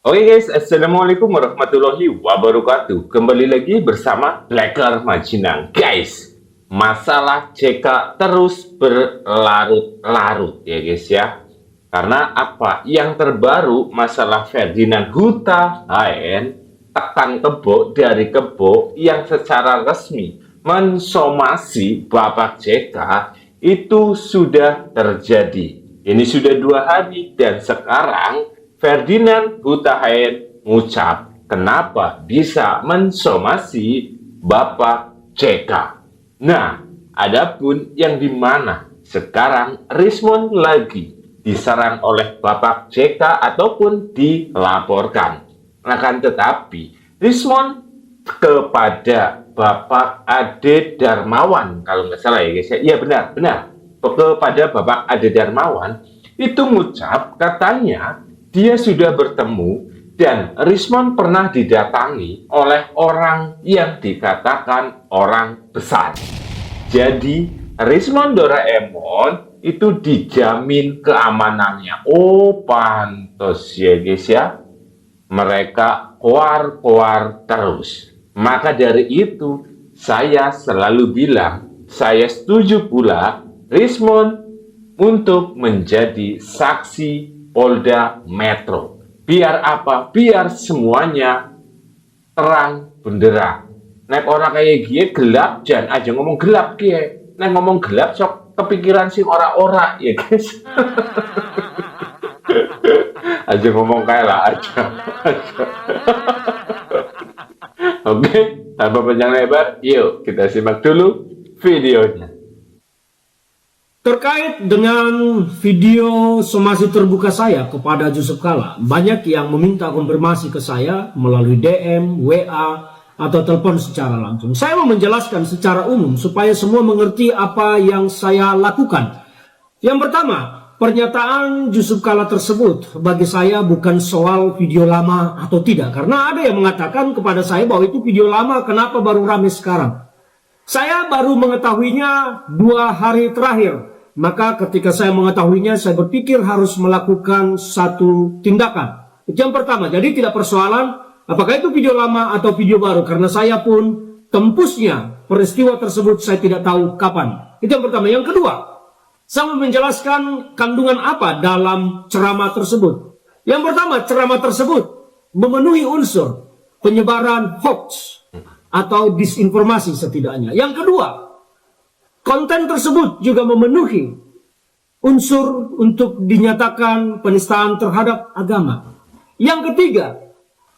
Oke guys, Assalamualaikum warahmatullahi wabarakatuh. Kembali lagi bersama Blacker Majinang. Guys, masalah JK terus berlarut-larut ya guys ya. Karena apa? Yang terbaru masalah Ferdinand Huta HN tekan Kebo dari Kebo yang secara resmi mensomasi Bapak JK itu sudah terjadi. Ini sudah 2 hari dan sekarang Ferdinand Huta HN mengucap kenapa bisa mensomasi Bapak JK. Nah, adapun yang dimana sekarang Rismond lagi diserang oleh Bapak JK ataupun dilaporkan. Akan tetapi Rismond kepada Bapak Ade Darmawan, kalau nggak salah ya guys ya, iya benar, kepada Bapak Ade Darmawan itu mengucap katanya dia sudah bertemu dan Rismond pernah didatangi oleh orang yang dikatakan orang besar. Jadi Rismond Doraemon itu dijamin keamanannya. Oh pantas ya guys ya, mereka koar-koar terus. Maka dari itu saya selalu bilang, saya setuju pula Rismond untuk menjadi saksi Polda Metro. Biar apa? Biar semuanya terang benderang. Nek orang kayak gie gelap, jangan aja ngomong gelap gie. Nek ngomong gelap sok kepikiran sing ora-ora ya guys. Aja ngomong kayak lah aja. Oke, tanpa panjang lebar, yuk kita simak dulu videonya. Terkait dengan video somasi terbuka saya kepada Yusuf Kalla, banyak yang meminta konfirmasi ke saya melalui DM, WA, atau telepon secara langsung. Saya mau menjelaskan secara umum supaya semua mengerti apa yang saya lakukan. Yang pertama, pernyataan Yusuf Kalla tersebut bagi saya bukan soal video lama atau tidak. Karena ada yang mengatakan kepada saya bahwa itu video lama, kenapa baru ramai sekarang? Saya baru mengetahuinya 2 hari terakhir. Maka ketika saya mengetahuinya, saya berpikir harus melakukan satu tindakan. Itu yang pertama. Jadi tidak persoalan apakah itu video lama atau video baru. Karena saya pun tempusnya peristiwa tersebut saya tidak tahu kapan. Itu yang pertama. Yang kedua, saya mau menjelaskan kandungan apa dalam ceramah tersebut. Yang pertama, ceramah tersebut memenuhi unsur penyebaran hoax atau disinformasi setidaknya. Yang kedua, konten tersebut juga memenuhi unsur untuk dinyatakan penistaan terhadap agama. Yang ketiga,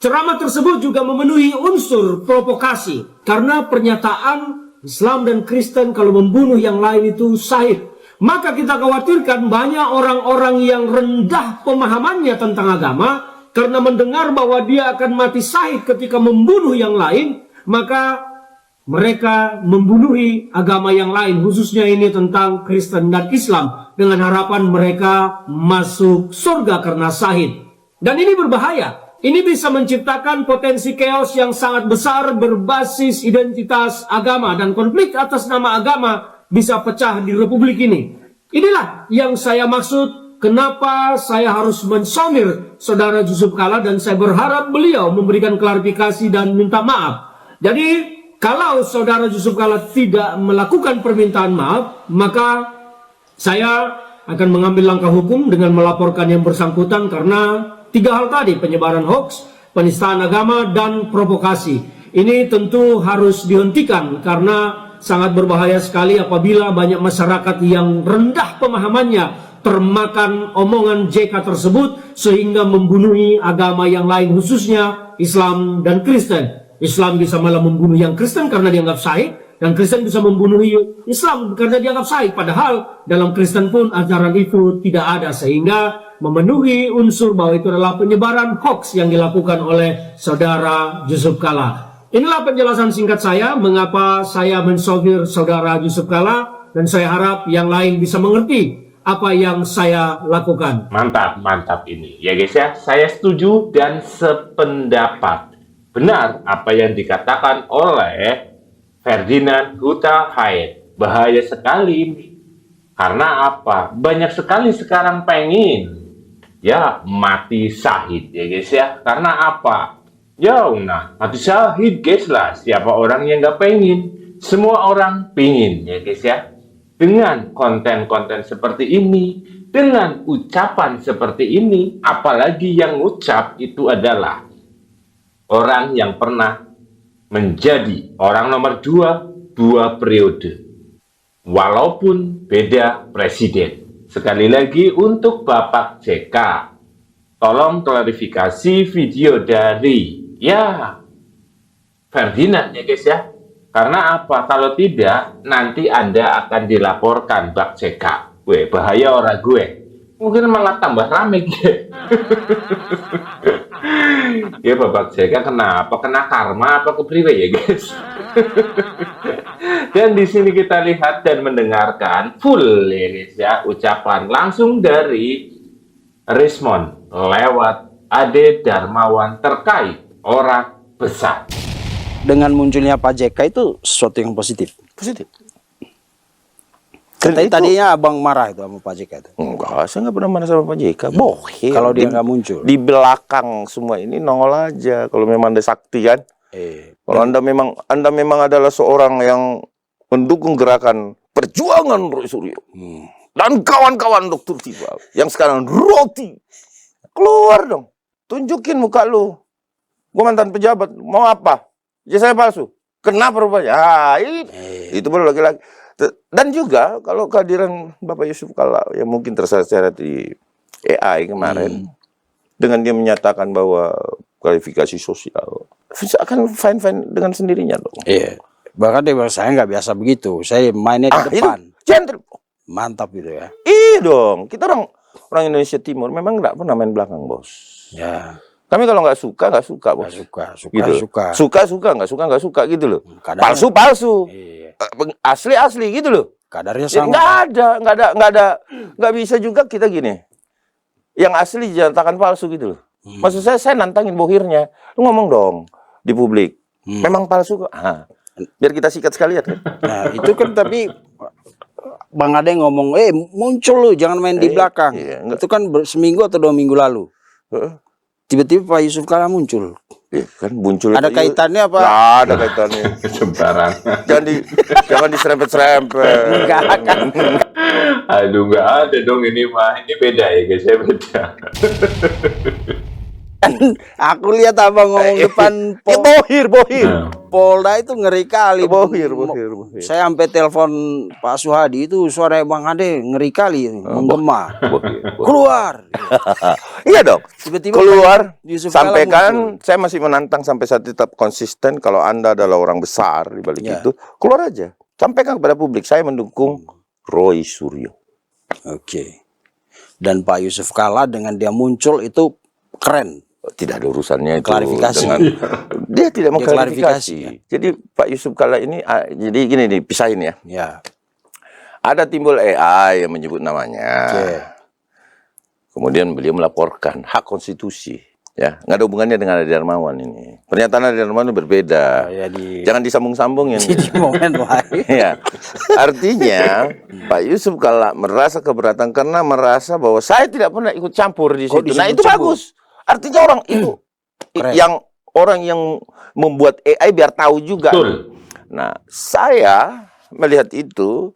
ceramah tersebut juga memenuhi unsur provokasi. Karena pernyataan Islam dan Kristen kalau membunuh yang lain itu syahid. Maka kita khawatirkan banyak orang-orang yang rendah pemahamannya tentang agama. Karena mendengar bahwa dia akan mati syahid ketika membunuh yang lain. Maka mereka membunuhi agama yang lain, khususnya ini tentang Kristen dan Islam, dengan harapan mereka masuk surga karena syahid. Dan ini berbahaya. Ini bisa menciptakan potensi chaos yang sangat besar berbasis identitas agama, dan konflik atas nama agama bisa pecah di republik ini. Inilah yang saya maksud kenapa saya harus mensomir saudara Yusuf Kalla, dan saya berharap beliau memberikan klarifikasi dan minta maaf. Jadi kalau saudara Yusuf Kalla tidak melakukan permintaan maaf, maka saya akan mengambil langkah hukum dengan melaporkan yang bersangkutan karena 3 hal tadi, penyebaran hoax, penistaan agama, dan provokasi. Ini tentu harus dihentikan karena sangat berbahaya sekali apabila banyak masyarakat yang rendah pemahamannya termakan omongan JK tersebut sehingga membunuhi agama yang lain, khususnya Islam dan Kristen. Islam bisa malah membunuh yang Kristen karena dianggap syahid, dan Kristen bisa membunuh Islam karena dianggap syahid. Padahal dalam Kristen pun ajaran itu tidak ada, sehingga memenuhi unsur bahwa itu adalah penyebaran hoax yang dilakukan oleh saudara Yusuf Kalla. Inilah penjelasan singkat saya mengapa saya mensomir saudara Yusuf Kalla, dan saya harap yang lain bisa mengerti apa yang saya lakukan. Mantap ini ya guys ya, saya setuju dan sependapat. Benar apa yang dikatakan oleh Ferdinand Huta HN. Bahaya sekali ini. Karena apa? Banyak sekali sekarang pengen ya mati syahid ya guys ya. Karena apa? Ya nah mati syahid guys lah. Siapa orang yang nggak pengen? Semua orang pengen ya guys ya. Dengan konten-konten seperti ini, dengan ucapan seperti ini, apalagi yang ngucap itu adalah orang yang pernah menjadi orang nomor 2 periode. Walaupun beda presiden. Sekali lagi untuk Bapak JK, tolong klarifikasi video dari Ferdinand ya guys ya. Karena apa? Kalau tidak, nanti Anda akan dilaporkan Bak JK. Weh, bahaya orang gue. Mungkin malah tambah rame gitu. Ya Bapak JK kenapa? Kena karma apa kepriwe ya guys? Dan di sini kita lihat dan mendengarkan full ya guys ya, ucapan langsung dari Rismond lewat Ade Darmawan terkait orang besar. Dengan munculnya Pak JK itu sesuatu yang positif. Positif. Katanya tadinya abang marah itu sama Pak JK itu. Enggak, saya nggak pernah marah sama Pak JK. Bohir. Kalau dia nggak muncul. Di belakang semua ini nongol aja. Kalau memang ada sakti kan. Kalau anda memang adalah seorang yang mendukung gerakan perjuangan Roy Suryo dan kawan-kawan Dokter Tiba yang sekarang roti, keluar dong, tunjukin muka lu. Gua mantan pejabat, mau apa? Ya saya palsu. Kenapa rupanya? Itu baru laki-laki. Dan juga kalau kehadiran Bapak Yusuf Kalla yang mungkin terseret di AI kemarin dengan dia menyatakan bahwa kualifikasi sosial akan fine-fine dengan sendirinya dong. Iya. Bahkan dia bilang saya nggak biasa begitu. Saya mainnya di depan. Itu, mantap gitu ya. Iya dong. Kita orang Indonesia Timur memang nggak pernah main belakang, bos. Ya. Kami kalau nggak suka bos. Suka. Nggak suka gitu loh. Kadarnya, Palsu. Iya. Asli gitu loh. Kadarnya Ya, sama. nggak bisa juga kita gini. Yang asli dinyatakan palsu gitu loh. Maksud saya nantangin bohirnya. Lu ngomong dong di publik. Memang palsu kok. Biar kita sikat sekalian kan. Nah, itu kan tapi Bang Ade ngomong, muncul lu, jangan main di belakang. Iya, itu kan seminggu atau 2 minggu lalu. Tiba-tiba Pak Yusuf Kalla muncul. Kan muncul. Ada kaitannya apa? Nggak ada kaitannya. Sembarang. Jangan diserempet-serempet. Enggak kan. Aduh, nggak ada dong ini mah. Ini beda ya guys, saya beda. Aku lihat abang ngomong depan bohir. Polda itu ngeri kali. Bohir. Saya sampai telepon Pak Suhadi itu suara Bang Ade ngeri kali, menggema. Keluar. Iya dong. Tiba-tiba keluar. Yusuf Kalla Sampaikan. Saya masih menantang sampai saat tetap konsisten. Kalau Anda adalah orang besar di balik itu, keluar aja. Sampaikan kepada publik. Saya mendukung Roy Suryo. Oke. Dan Pak Yusuf Kalla dengan dia muncul itu keren. Tidak ada urusannya itu Klarifikasi. dengan dia tidak mau Dia klarifikasi. ya. Jadi Pak Yusuf Kalla ini jadi gini nih, pisahin ya. Ya. Ada timbul AI yang menyebut namanya. Oke. Kemudian beliau melaporkan hak konstitusi. Ya, nggak ada hubungannya dengan Ade Darmawan ini. Pernyataan Ade Darmawan berbeda. Jangan disambung-sambungin. Di momen lain. Ya. Artinya Pak Yusuf Kalla merasa keberatan karena merasa bahwa saya tidak pernah ikut campur di situ. Nah, itu bagus. Artinya orang itu orang yang membuat AI biar tahu juga. Betul. Nah, saya melihat itu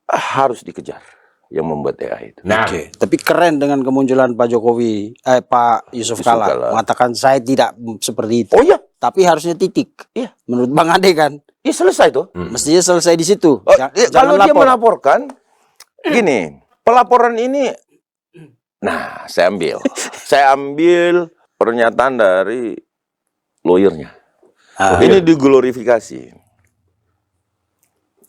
harus dikejar yang membuat AI itu. Nah, Oke. Tapi keren dengan kemunculan Pak Jokowi, Pak Yusuf Kalla mengatakan saya tidak seperti itu. Oh iya, Tapi harusnya titik. Iya. Menurut Bang Ade kan, iya selesai tuh. mestinya selesai di situ. Kalau dia lapor. melaporkan, gini, pelaporan ini, nah saya ambil pernyataan dari lawyernya. Ini diglorifikasi.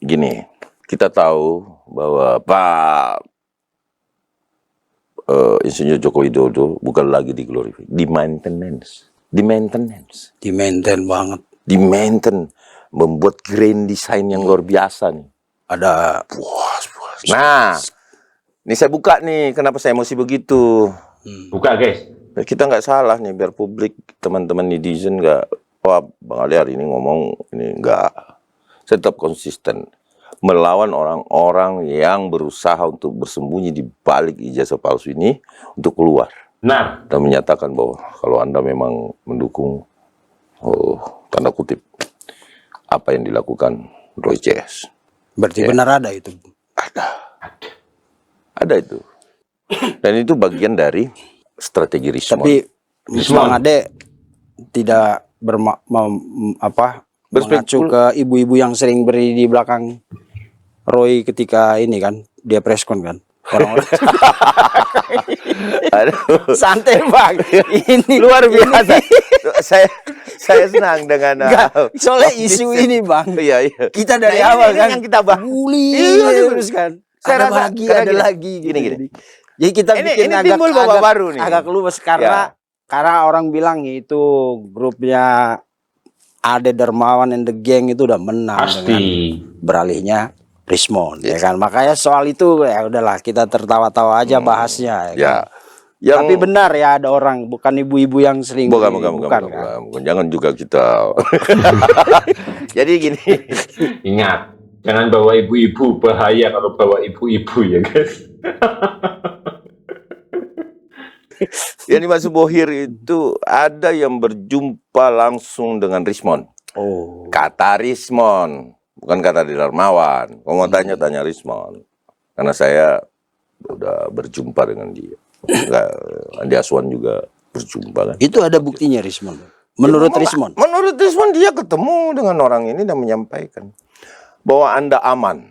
Gini, kita tahu bahwa Pak Insinyur Joko Widodo bukan lagi diglorifikasi, di maintenance, Di maintain banget. membuat grand design yang luar biasa nih. Ada Nah, ini saya buka nih, kenapa saya emosi begitu? buka guys. Kita nggak salah nih, biar publik, teman-teman netizen nggak, wah Bang Ali hari ini ngomong ini nggak. Saya tetap konsisten. melawan orang-orang yang berusaha untuk bersembunyi di balik ijazah palsu ini untuk keluar. Nah, Dan menyatakan bahwa kalau Anda memang mendukung, tanda kutip, apa yang dilakukan Roy CS. Berarti benar ada itu. Ada itu. Dan itu bagian dari strategi Rismon. Tapi Bang Ade tidak mengacu ke ibu-ibu yang sering berdiri di belakang Roy ketika ini kan dia preskon kan. Orang-orang Aduh. santai Bang. Ini Luar biasa. Saya senang dengan soalnya isu ini Bang. Iya, iya. Kita dari Nah, awal ini kan yang kita bahas. bully Iya, terus kan. Saya Ada rasa lagi, karena ada gini, lagi. gini. Jadi kita Ini bikin timbul babak baru nih. agak luas karena orang bilang itu grupnya Ade Dermawan and the Gang itu udah menang pasti. dengan beralihnya Rismon ya kan. Makanya soal itu ya udahlah kita tertawa-tawa aja bahasnya ya. Ya. Kan? Tapi benar ya ada orang bukan ibu-ibu yang sering Bukan. kan? Jangan juga kita. Jadi gini. Ingat, jangan bawa ibu-ibu, bahaya kalau bawa ibu-ibu ya guys. Yang dimaksud Bohir itu ada yang berjumpa langsung dengan Rismon. Oh. Kata Rismon, bukan kata Darmawan. Kalau mau tanya Rismon. Karena saya udah berjumpa dengan dia. Andi Aswan juga berjumpa kan. Itu ada buktinya Rismon. Menurut Rismon. Menurut Rismon dia ketemu dengan orang ini dan menyampaikan bahwa Anda aman.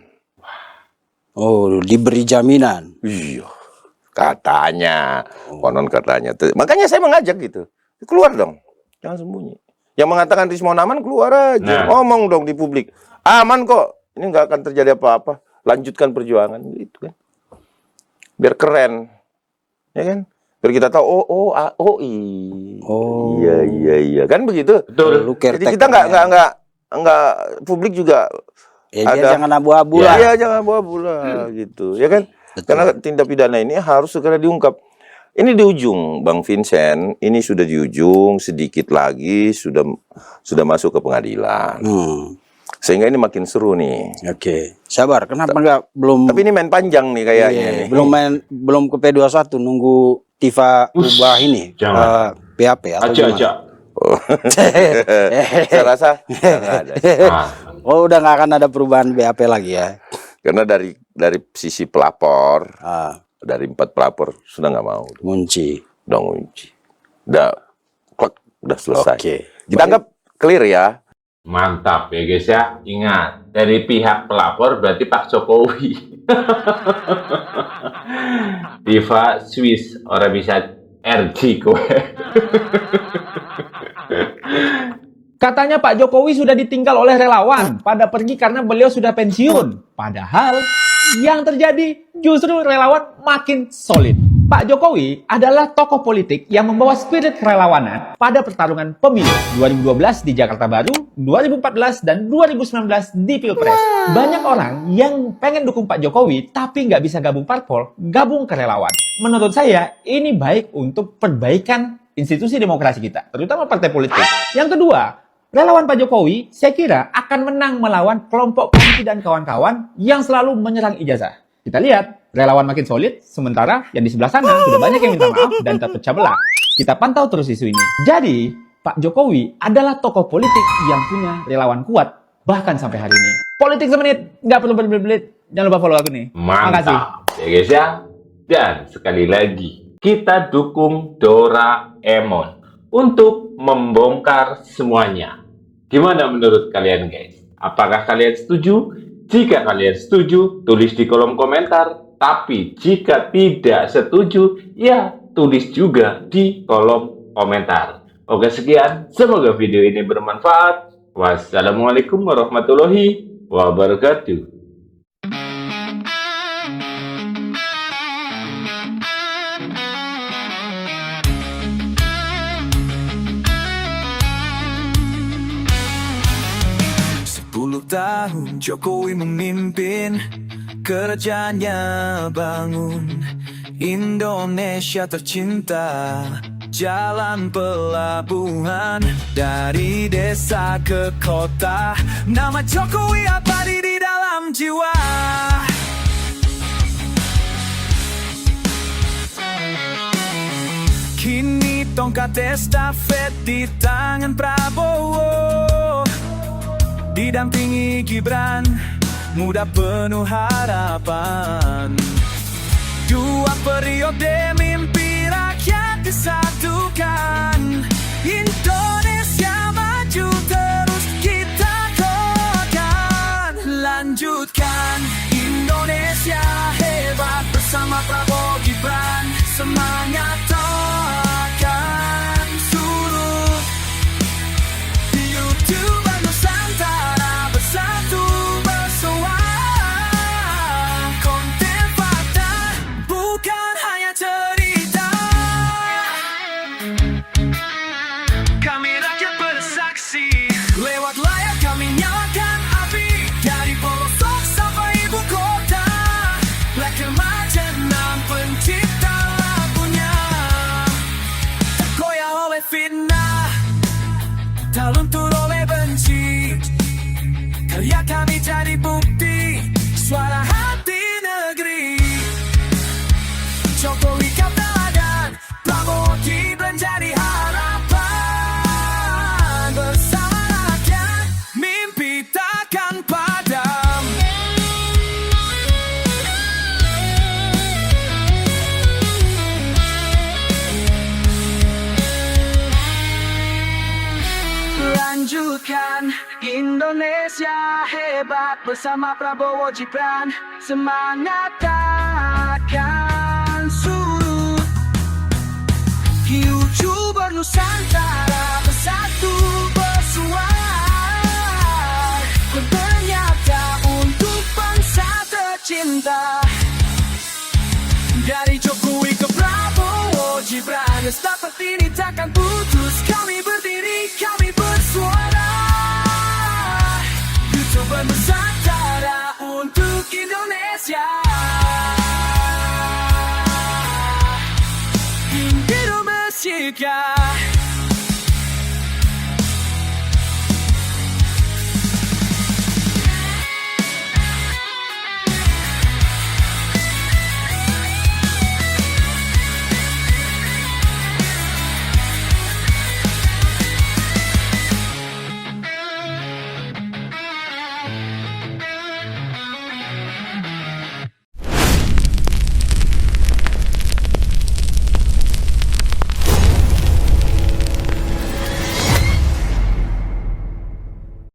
Oh, diberi jaminan. Iya, katanya, konon katanya. Makanya saya mengajak gitu, keluar dong, jangan sembunyi. Yang mengatakan Rismon aman keluar aja, ngomong dong di publik, aman kok, ini nggak akan terjadi apa-apa, lanjutkan perjuangan gitu kan, biar keren, ya kan, biar kita tahu iya, kan begitu. Betul. Jadi kita nggak publik juga. Ya, dia jangan abu-abu lah. Iya, jangan abu-abu lah gitu. Ya kan? Betul. Karena tindak pidana ini harus segera diungkap. Ini di ujung, Bang Vincent. Ini sudah di ujung, sedikit lagi sudah masuk ke pengadilan. Sehingga ini makin seru nih. Oke. Sabar, kenapa enggak belum Tapi ini main panjang nih kayaknya nih. belum ke P21 nunggu Tifa ubah ini PHP atau Aja. Saya rasa nggak ada. Oh, udah nggak akan ada perubahan BAP lagi ya. Karena dari sisi pelapor, dari 4 pelapor sudah nggak mau. Ngunci. Udah ngunci. Udah selesai. Oke. Kita anggap clear ya. Mantap ya guys ya. Ingat, dari pihak pelapor berarti Pak Jokowi. Diva Swiss, orang bisa RG kowe. Katanya Pak Jokowi sudah ditinggal oleh relawan pada pergi karena beliau sudah pensiun. Padahal yang terjadi justru relawan makin solid. Pak Jokowi adalah tokoh politik yang membawa spirit kerelawanan pada pertarungan pemilu 2012 di Jakarta Baru, 2014 dan 2019 di Pilpres. Banyak orang yang pengen dukung Pak Jokowi tapi nggak bisa gabung parpol, gabung ke relawan. Menurut saya ini baik untuk perbaikan institusi demokrasi kita, terutama partai politik. Yang kedua, relawan Pak Jokowi, saya kira akan menang melawan kelompok Kamsi dan kawan-kawan yang selalu menyerang ijazah. Kita lihat, relawan makin solid, sementara yang di sebelah sana sudah banyak yang minta maaf dan terpecah belah. Kita pantau terus isu ini. Jadi, Pak Jokowi adalah tokoh politik yang punya relawan kuat, bahkan sampai hari ini. Politik semenit, nggak perlu berbelit-belit. Jangan lupa follow aku nih. Makasih. Mantap ya guys ya. Dan sekali lagi, kita dukung Doraemon untuk membongkar semuanya. Gimana menurut kalian guys? Apakah kalian setuju? Jika kalian setuju, tulis di kolom komentar. Tapi jika tidak setuju, ya tulis juga di kolom komentar. Oke sekian, semoga video ini bermanfaat. Wassalamualaikum warahmatullahi wabarakatuh. Tahun Jokowi memimpin, kerjanya bangun Indonesia tercinta, jalan pelabuhan dari desa ke kota. Nama Jokowi abadi di dalam dalam jiwa. Kini tongkat estafet di tangan Prabowo, didampingi Gibran, muda penuh harapan. 2 periode mimpi rakyat disatukan. Indonesia maju terus kita kokohkan. Lanjutkan Indonesia hebat bersama Prabowo Gibran. Semangat takkan surut. YouTuber Nusantara bersatu bersuara. Konten fakta bukan hanya cerita. Kami rakyat bersaksi, lewat layar kami nyalakan api. Dari pelosok sampai ibu kota, Blacker Majenang pencipta lagunya. Tergoyah oleh fitnah, tak luntur oleh benci. Karya kami jadi bukti, suara hati negeri. Jokowi kau teladan, Prabowo Gibran jadi harapan. Bersama rakyat, mimpi takkan padam. Lanjutkan Indonesia hebat bersama Prabowo Gibran. Semangat takkan surut. YouTuber Nusantara bersatu bersuara. Bernyata untuk bangsa tercinta. Dari Jokowi ke Prabowo Gibran, estafet ini takkan putus. Kami berdiri, kami bersuara. YouTuber Nusantara untuk Indonesia. Indonesia.